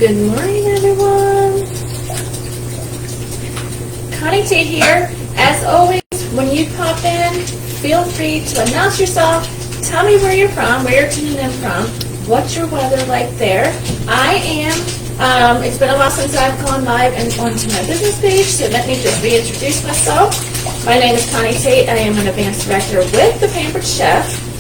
Good morning, everyone. Connie T here. As always, when you pop in, feel free to announce yourself. Tell me where you're from, where you're tuning in from. What's your weather like there? It's been a while since I've gone live and onto my business page, so let me just reintroduce myself. My name is Connie Tate. I am an advanced director with The Pampered Chef.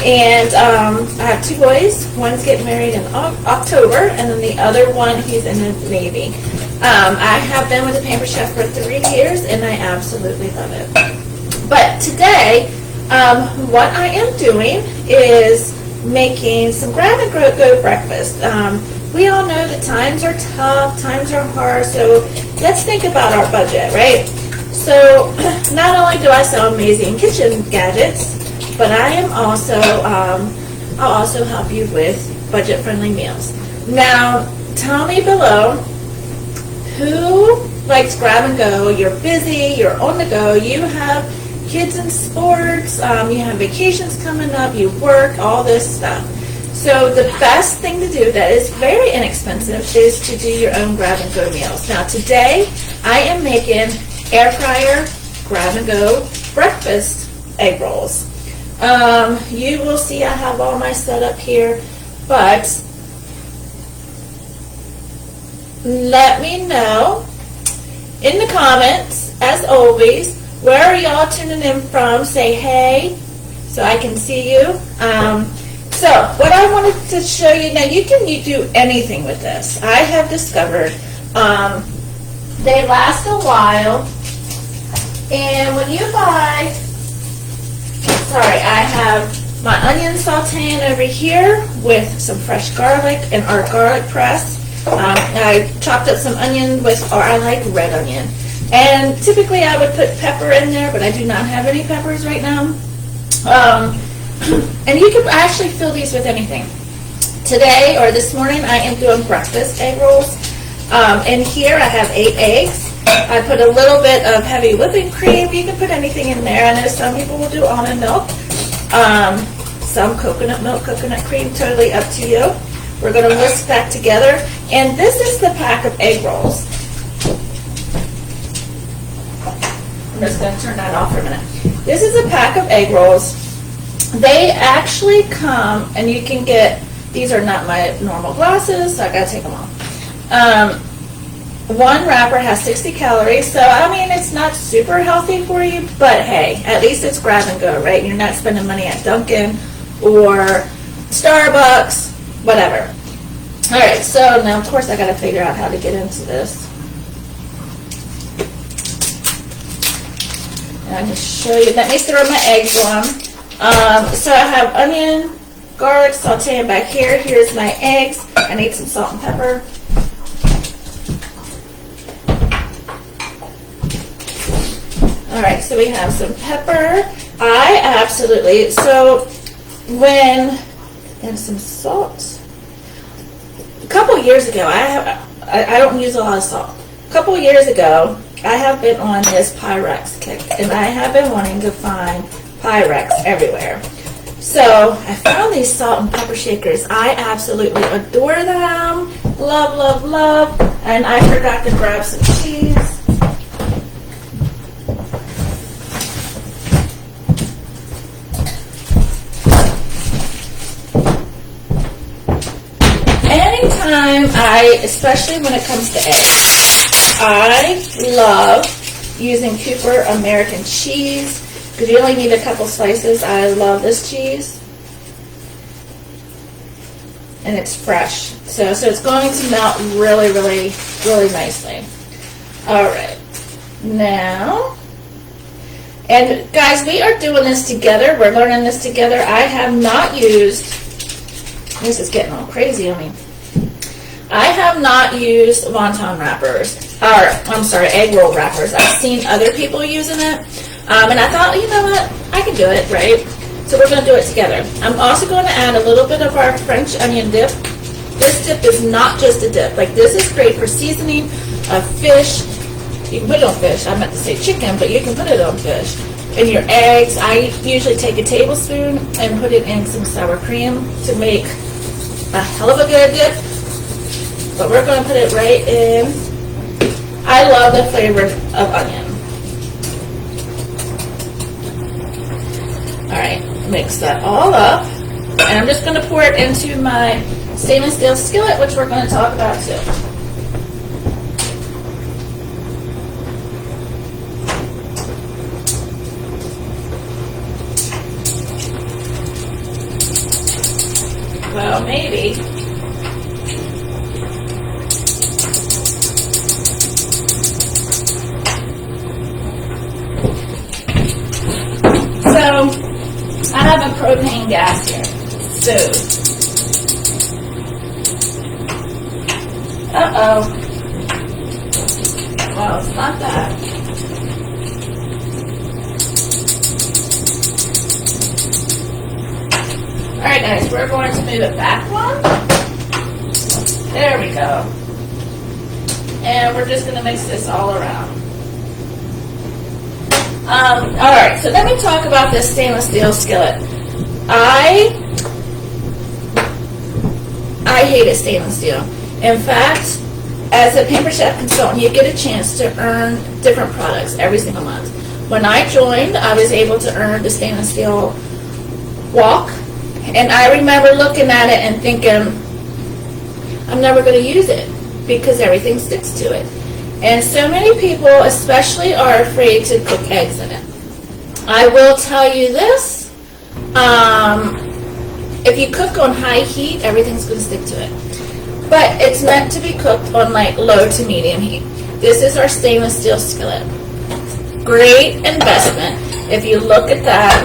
And I have two boys. One's getting married in October, and then the other one, he's in the Navy. I have been with The Pampered Chef for 3 years, and I absolutely love it. But today, what I am doing is making some grab-and-go breakfast. We all know that times are tough, times are hard, so let's think about our budget, right? So not only do I sell amazing kitchen gadgets, but I am also, I'll also help you with budget-friendly meals. Now, tell me below, who likes grab and go? You're busy, you're on the go, you have kids in sports, you have vacations coming up, you work, all this stuff. So the best thing to do that is very inexpensive is to do your own grab and go meals. Now today, I am making air fryer grab and go breakfast egg rolls. You will see I have all my setup here, but let me know in the comments, as always, where are y'all tuning in from? Say hey, so I can see you. So what I wanted to show you, now you do anything with this. I have discovered they last a while, and when you buy, I have my onion sauteing over here with some fresh garlic and our garlic press. I chopped up some onion or I like red onion. And typically I would put pepper in there, but I do not have any peppers right now. And you can actually fill these with anything. Today, or this morning, I am doing breakfast egg rolls. And here I have 8 eggs. I put a little bit of heavy whipping cream. You can put anything in there. I know some people will do almond milk. Some coconut milk, coconut cream, totally up to you. We're going to whisk that together. And this is the pack of egg rolls. I'm just going to turn that off for a minute. This is a pack of egg rolls. They actually come, and you can get, these are not my normal glasses, so I got to take them off. One wrapper has 60 calories, so I mean it's not super healthy for you, but hey, at least it's grab and go, right? You're not spending money at Dunkin' or Starbucks, whatever. All right, so now of course I got to figure out how to get into this. And I'm going to show you. Let me throw my eggs on. So I have onion, garlic, sauteing back here. Here's my eggs. I need some salt and pepper. Alright, so we have some pepper. And some salt. A couple years ago, I don't use a lot of salt. A couple years ago, I have been on this Pyrex kick, and I have been wanting to find Pyrex everywhere. So I found these salt and pepper shakers. I absolutely adore them. Love, love, love. And I forgot to grab some cheese. Anytime especially when it comes to eggs, I love using Cooper American cheese. Because you only need a couple slices. I love this cheese. And it's fresh. So it's going to melt really, really, really nicely. Alright. Now, and guys, we are doing this together. We're learning this together. I have not used, this is getting all crazy on me. I have not used wonton wrappers, egg roll wrappers. I've seen other people using it, and I thought, you know what, I can do it, right? So we're going to do it together. I'm also going to add a little bit of our French onion dip. This dip is not just a dip. Like, this is great for seasoning of fish. You can put it on fish. I meant to say chicken, but you can put it on fish. And your eggs, I usually take a tablespoon and put it in some sour cream to make a hell of a good dip. but we're going to put it right in. I love the flavor of onion. All right, mix that all up. And I'm just going to pour it into my stainless steel skillet, which we're going to talk about too. Well, maybe. So, I have a propane gas here. So, well, it's not that. Alright guys, we're going to move it back one. There we go. And we're just going to mix this all around. Alright, so let me talk about this stainless steel skillet. I hated stainless steel. In fact, as a Pampered Chef consultant, you get a chance to earn different products every single month. When I joined, I was able to earn the stainless steel wok, and I remember looking at it and thinking, I'm never going to use it because everything sticks to it. And so many people, especially, are afraid to cook eggs in it. I will tell you this, if you cook on high heat, everything's going to stick to it. But it's meant to be cooked on like low to medium heat. This is our stainless steel skillet. Great investment. If you look at that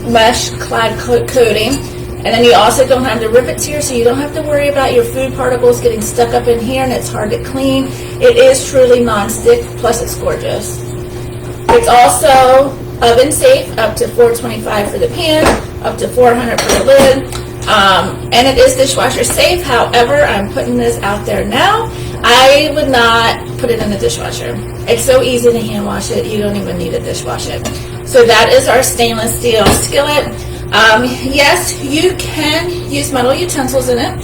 mesh clad coating, and then you also don't have the rivets here, so you don't have to worry about your food particles getting stuck up in here and it's hard to clean. It is truly non-stick, plus it's gorgeous. It's also oven safe, up to 425 for the pan, up to 400 for the lid. And it is dishwasher safe. However, I'm putting this out there now. I would not put it in the dishwasher. It's so easy to hand wash it, you don't even need to dishwash it. So that is our stainless steel skillet. Yes, you can use metal utensils in it.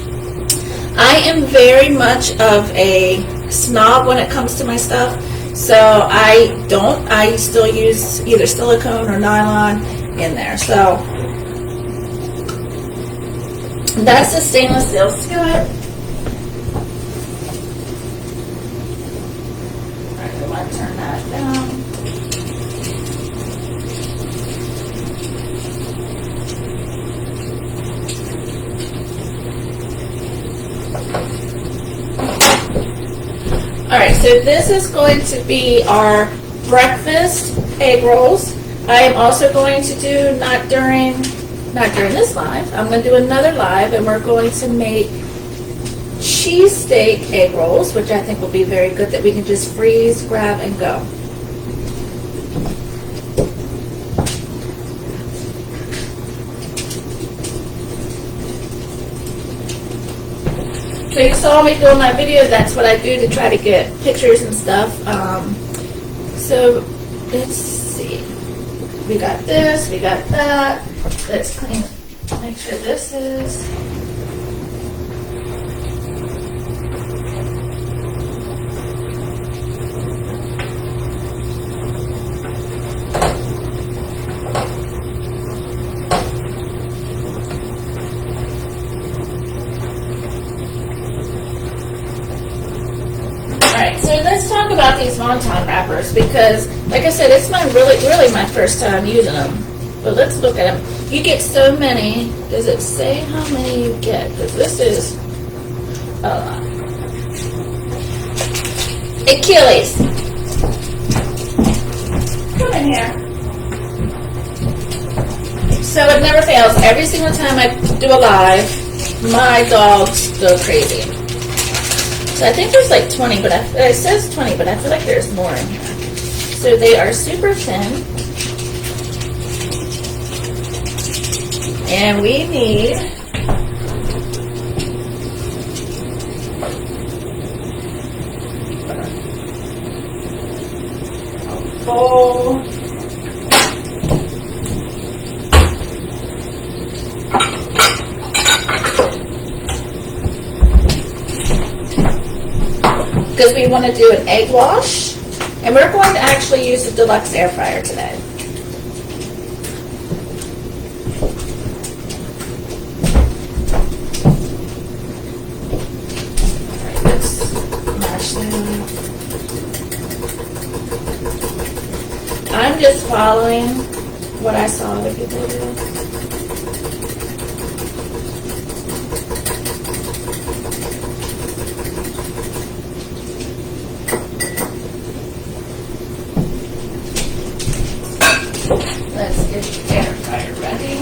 I am very much of a snob when it comes to my stuff, so I still use either silicone or nylon in there. So that's the stainless steel skillet. Alright, I want to turn that down. Alright, so this is going to be our breakfast egg rolls. I am also going to do, not during this live, I'm going to do another live, and we're going to make cheesesteak egg rolls, which I think will be very good, that we can just freeze, grab, and go. So you saw me doing my video, that's what I do to try to get pictures and stuff. So let's see. We got this, we got that. Let's clean it. Make sure this is. Alright, so let's talk about these wonton wrappers, because, like I said, it's really my first time using them. But let's look at them. You get so many. Does it say how many you get? Because this is a lot. Achilles, come in here. So it never fails. Every single time I do a live, my dogs go crazy. So I think there's like 20, but it says 20, but I feel like there's more in here. So they are super thin. And we need a bowl. because we want to do an egg wash, and we're going to actually use the deluxe air fryer today. Alright, let's mash that. I'm just following what I saw other people do. Let's get the air fryer ready.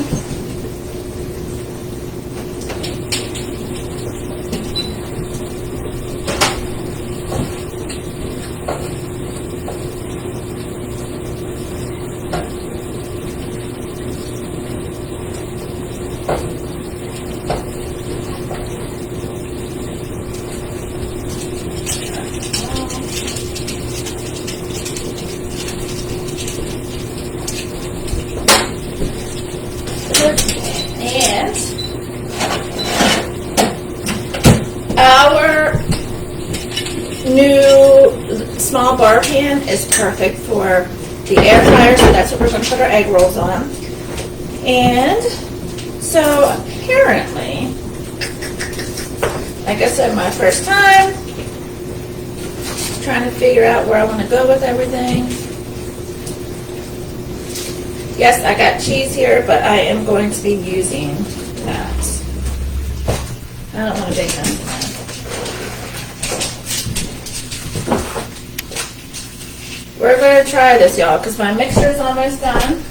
And our new small bar pan is perfect for the air fryer, so that's what we're going to put our egg rolls on. And so apparently, like I said, my first time trying to figure out where I want to go with everything. Yes, I got cheese here, but I am going to be using that. I don't want to bake nothing. We're going to try this, y'all, because my mixture is almost done.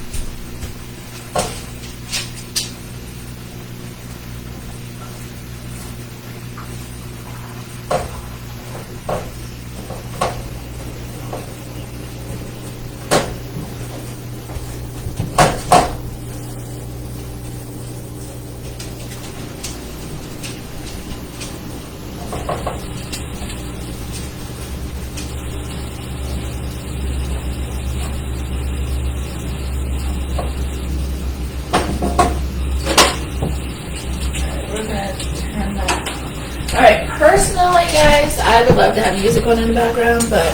Alright, personally, guys, I would love to have music on in the background, but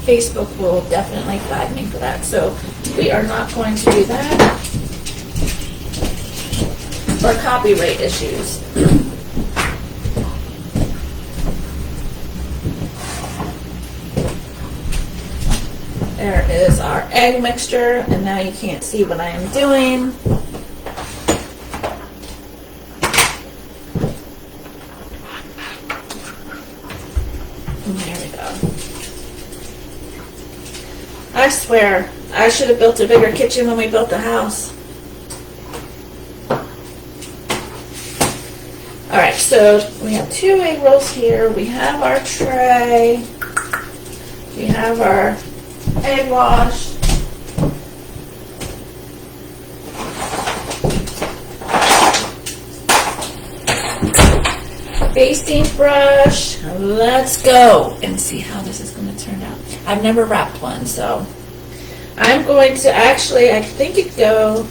Facebook will definitely flag me for that, so we are not going to do that. Or copyright issues. There is our egg mixture, and now you can't see what I am doing. There we go. I swear, I should have built a bigger kitchen when we built the house. Alright, so we have 2 egg rolls here. We have our tray. We have our egg wash. Basting brush. Let's go and see how this is going to turn out. I've never wrapped one, so I'm going to actually, I think it go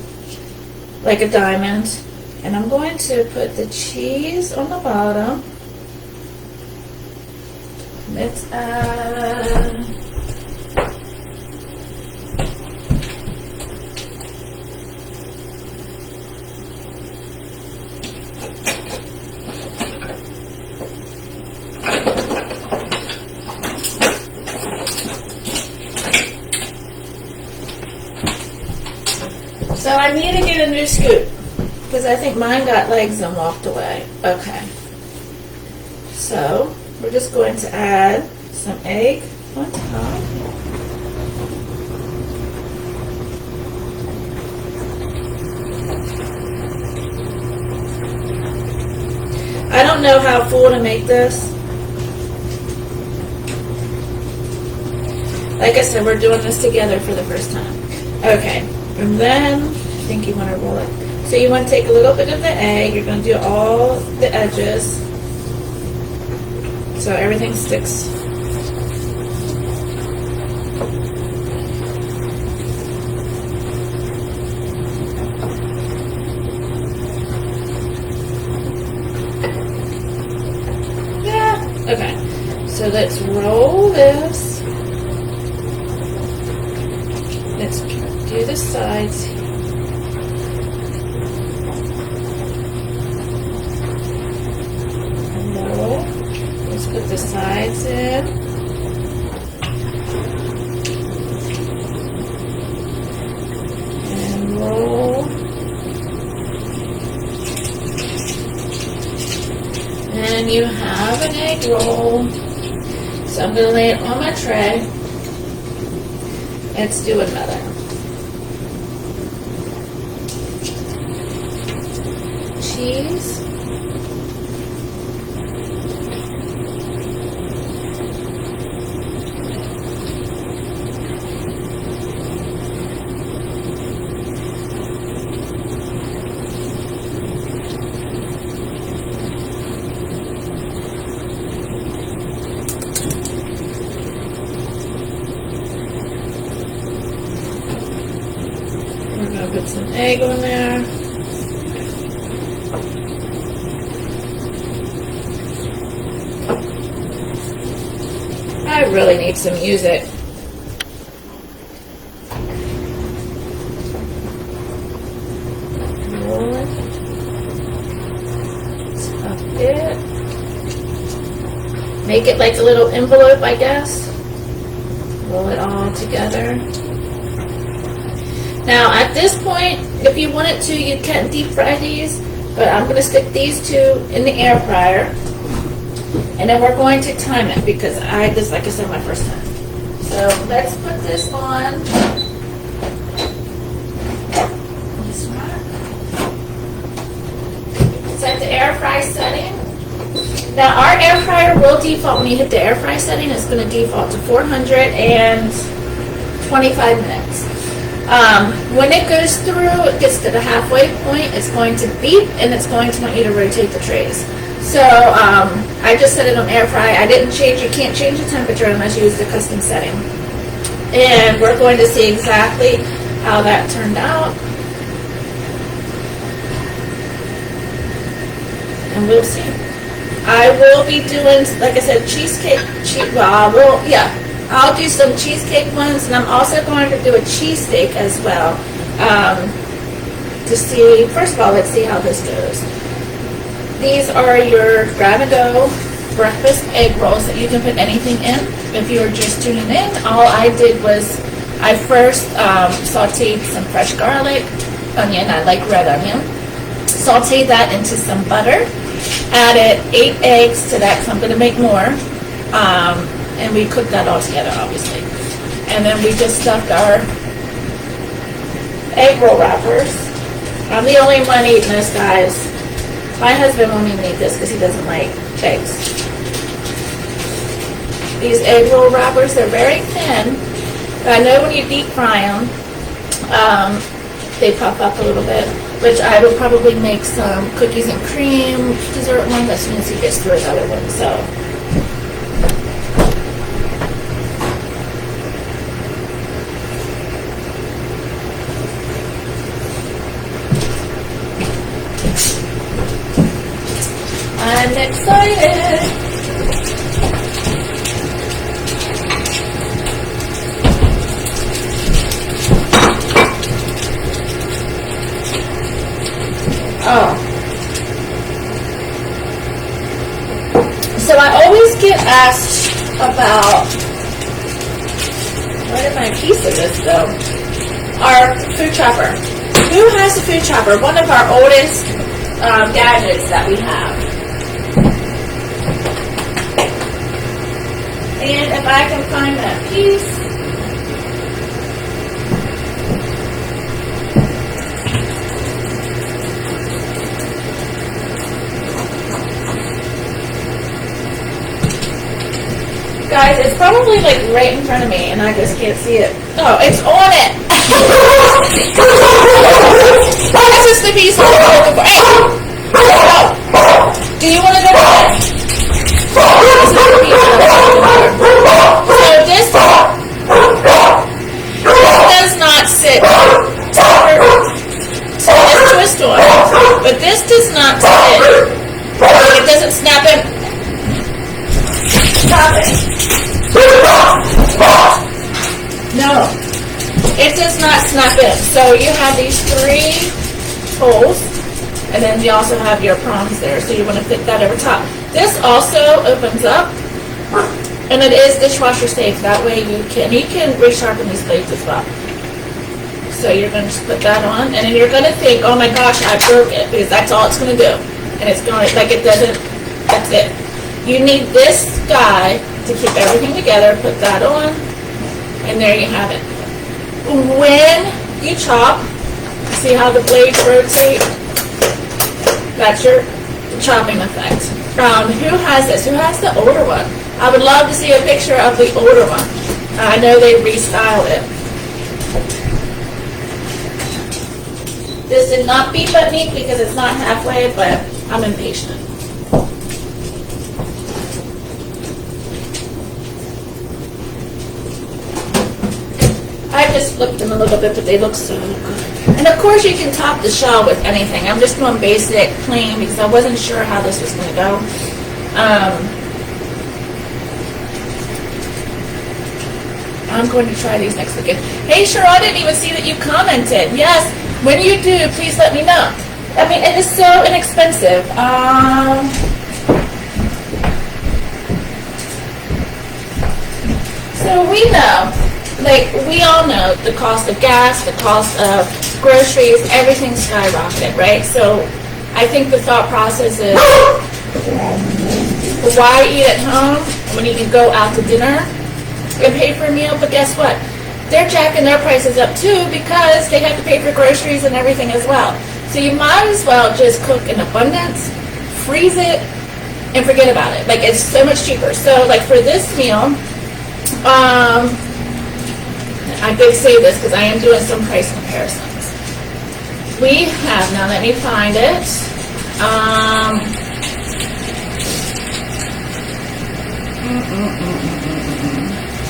like a diamond, and I'm going to put the cheese on the bottom. Let's add so I need to get a new scoop because I think mine got legs and walked away. Okay. So we're just going to add some egg on top. I don't know how full to make this. Like I said, we're doing this together for the first time. Okay. And then, I think you want to roll it. So you want to take a little bit of the egg. You're going to do all the edges so everything sticks. Yeah. Okay. So So let's roll this. Let's do the sides. And roll. Let's put the sides in. And roll. And you have an egg roll. So I'm going to lay it on my tray. Let's do another. Cheese. We're going to put some egg on there. I really need some music. Roll it. Tuck it. Make it like a little envelope, I guess. Roll it all together. Now, at this point, if you wanted to, you can deep fry these, but I'm going to stick these two in the air fryer. And then we're going to time it because this, like I said, my first time. So let's put this on. Set the air fry setting. Now our air fryer will default, when you hit the air fry setting, it's going to default to 425 minutes. When it goes through, it gets to the halfway point, it's going to beep and it's going to want you to rotate the trays. So I just set it on air fry. I didn't change, you can't change the temperature unless you use the custom setting. And we're going to see exactly how that turned out. And we'll see. I will be doing, like I said, cheesecake, I'll do some cheesecake ones, and I'm also going to do a cheesesteak as well. To see, first of all, let's see how this goes. These are your grab-and-go breakfast egg rolls that you can put anything in. If you're just tuning in, all I did was I first sauteed some fresh garlic, onion, I like red onion, sauteed that into some butter, added 8 eggs to that because I'm going to make more, and we cooked that all together, obviously. And then we just stuffed our egg roll wrappers. I'm the only one eating this, guys. My husband won't even eat this because he doesn't like eggs. These egg roll wrappers, they're very thin, but I know when you deep fry them, they puff up a little bit, which I will probably make some cookies and cream dessert ones as soon as he gets through his other one. So. I'm excited. Oh. So I always get asked about, where did my piece of this go? Our food chopper. Who has a food chopper? One of our oldest gadgets that we have. And if I can find that piece, guys, it's probably like right in front of me and I just can't see it. Oh, it's on it! This is the piece I'm looking for. Hey! Oh. Do you want to go ahead? This is the piece I'm looking for. So this does not sit. So this twist on, but this does not sit. It doesn't snap in. Stop it. So you have these 3 holes, and then you also have your prongs there, so you want to fit that over top. This also opens up, and it is dishwasher safe. That way you can resharpen these blades as well. So you're going to just put that on, and then you're going to think, oh my gosh, I broke it, because that's all it's going to do. And it's going to, like, it doesn't, that's it. You need this guy to keep everything together. Put that on, and there you have it. When you chop, see how the blades rotate? That's your chopping effect. Who has this? Who has the older one? I would love to see a picture of the older one. I know they restyled it. This did not beep at me because it's not halfway, but I'm impatient. I just flipped them a little bit, but they look so good. And of course you can top the shell with anything. I'm just going basic, plain, because I wasn't sure how this was going to go. I'm going to try these next weekend. Hey, Cheryl, I didn't even see that you commented. Yes, when you do, please let me know. I mean, it is so inexpensive. So we know, like, we all know the cost of gas, the cost of groceries, everything's skyrocketed, right? So I think the thought process is, why eat at home when you can go out to dinner and pay for a meal? But guess what? They're jacking their prices up too because they have to pay for groceries and everything as well. So you might as well just cook in abundance, freeze it, and forget about it. Like, it's so much cheaper. So like for this meal, I did say this because I am doing some price comparisons. We have, now let me find it.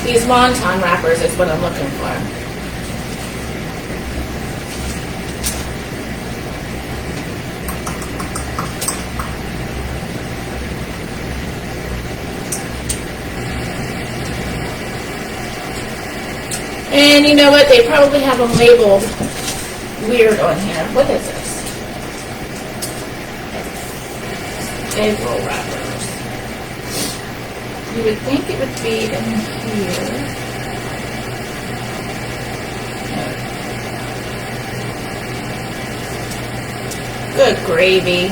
These wonton wrappers is what I'm looking for. And you know what? They probably have them labeled weird on here. What is this? Egg roll wrappers. You would think it would be in here. Good gravy.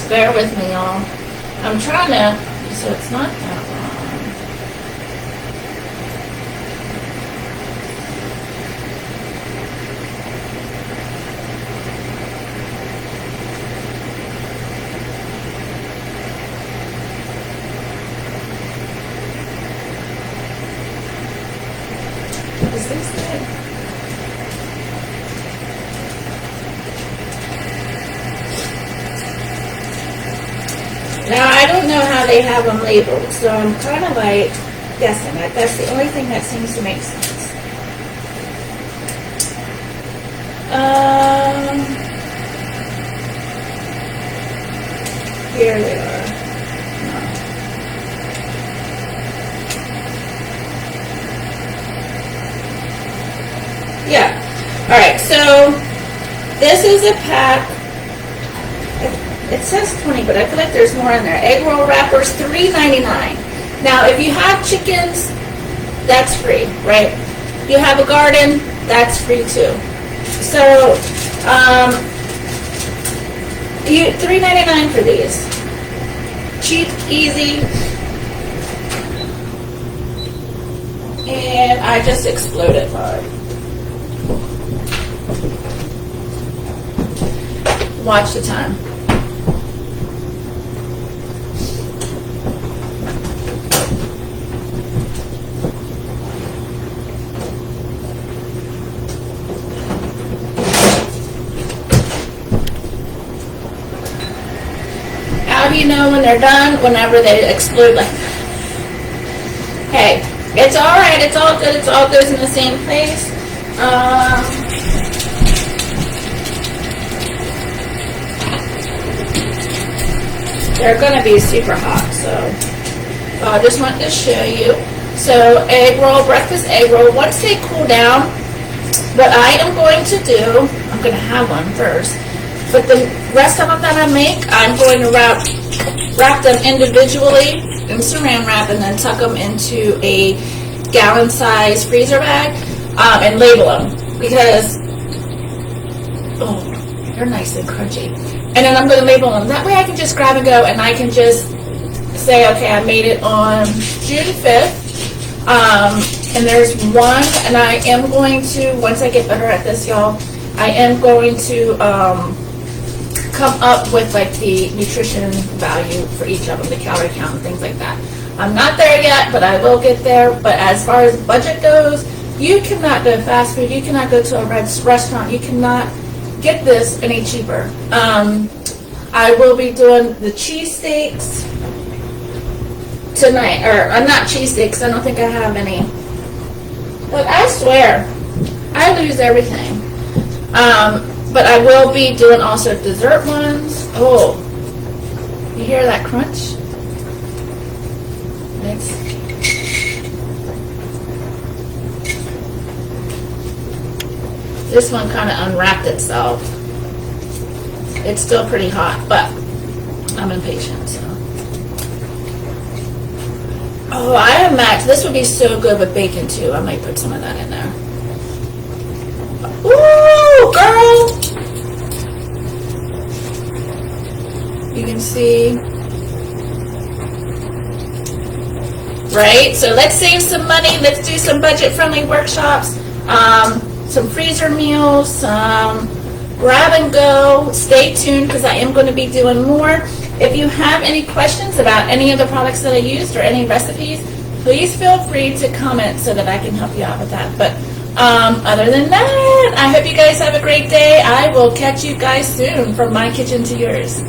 Bear with me, y'all. I'm trying to, so it's not that long. Is this it? Now, I don't know how they have them labeled, so I'm kind of like guessing. That's the only thing that seems to make sense. Here they are. Yeah. All right. So this is a pack. It says 20, but I feel like there's more in there. Egg roll wrappers, $3.99. Now, if you have chickens, that's free, right? You have a garden, that's free too. So, $3.99 for these. Cheap, easy, and I just exploded mine. Watch the time. How do you know when they're done? Whenever they explode like that. Hey, it's all right. It's all good. It all goes in the same place. They're going to be super hot, so I just want to show you. So egg roll, breakfast egg roll. Once they cool down, what I am going to do, I'm going to have one first, but the rest of them that I make, I'm going to wrap them individually in saran wrap and then tuck them into a gallon size freezer bag and label them because, oh, they're nice and crunchy. And then I'm going to label them. That way I can just grab and go and I can just say, okay, I made it on June 5th. And there's one, and I am going to, once I get better at this, y'all, I am going to come up with like the nutrition value for each of them, the calorie count and things like that. I'm not there yet, but I will get there. But as far as budget goes, you cannot go fast food. You cannot go to a restaurant. You cannot get this any cheaper. I will be doing the cheesesteaks tonight, or not cheesesteaks. I don't think I have any. Look, I swear, I lose everything. But I will be doing also dessert ones. Oh, you hear that crunch? This one kind of unwrapped itself. It's still pretty hot, but I'm impatient, so. Oh, I am max. This would be so good with bacon too. I might put some of that in there. Ooh, girl! You can see. Right? So let's save some money. Let's do some budget-friendly workshops. Some freezer meals, some grab and go. Stay tuned because I am going to be doing more. If you have any questions about any of the products that I used or any recipes, please feel free to comment so that I can help you out with that. But other than that, I hope you guys have a great day. I will catch you guys soon from my kitchen to yours.